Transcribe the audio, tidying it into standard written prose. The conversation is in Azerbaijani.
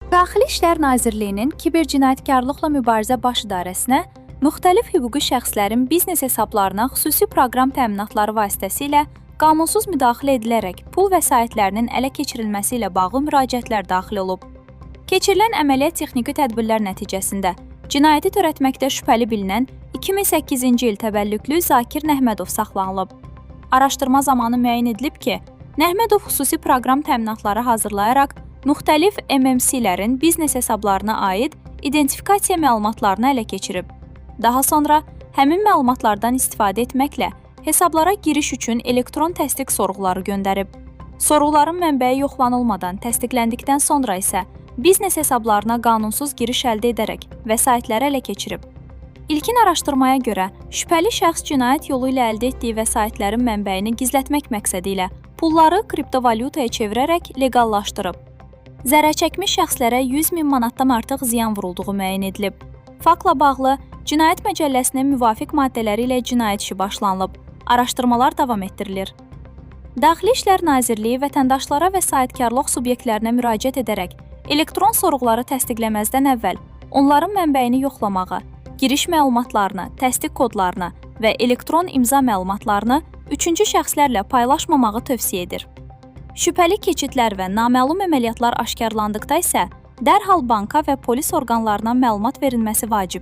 Daxili İşlər Nazirliyinin Kibercinayətkarlıqla Mübarizə Baş İdarəsinə müxtəlif hüquqi şəxslərin biznes hesablarına xüsusi proqram təminatları vasitəsilə qanunsuz müdaxilə edilərək pul vəsaitlərinin ələ keçirilməsi ilə bağlı müraciətlər daxil olub. Keçirilən əməliyyat texniki tədbirlər nəticəsində cinayəti törətməkdə şübhəli bilinən 2008-ci il təvəllüdlü Zakir Nəhmədov saxlanılıb. Araşdırma zamanı müəyyən edilib ki, Nəhmədov xüsusi proqram təminatları hazırlayaraq müxtəlif MMC-lərin biznes hesablarına aid identifikasiya məlumatlarını ələ keçirib. Daha sonra həmin məlumatlardan istifadə etməklə hesablara giriş üçün elektron təsdiq sorğuları göndərib. Sorğuların mənbəyi yoxlanılmadan təsdiqləndikdən sonra isə biznes hesablarına qanunsuz giriş əldə edərək vəsaitləri ələ keçirib. İlkin araşdırmaya görə, şübhəli şəxs cinayət yolu ilə əldə etdiyi vəsaitlərin mənbəyini gizlətmək məqsədi ilə pulları kriptovalyutaya çevirərək leqallaşdırıb. Zərərçəkmiş şəxslərə 100 min manatdan artıq ziyan vurulduğu müəyyən edilib. Faktla bağlı Cinayət Məcəlləsinin müvafiq maddələri ilə cinayət işi başlanılıb. Araşdırmalar davam etdirilir. Daxili İşlər Nazirliyi vətəndaşlara və sahibkarlıq subyektlərinə müraciət edərək elektron sorğuları təsdiqləməzdən əvvəl onların mənbəyini yoxlamağı, giriş məlumatlarını, təsdiq kodlarını və elektron imza məlumatlarını üçüncü şəxslərlə paylaşmamağı tövsiyə edir. Şübhəli keçidlər və naməlum əməliyyatlar aşkarlandıqda isə dərhal banka və polis orqanlarına məlumat verilməsi vacibdir.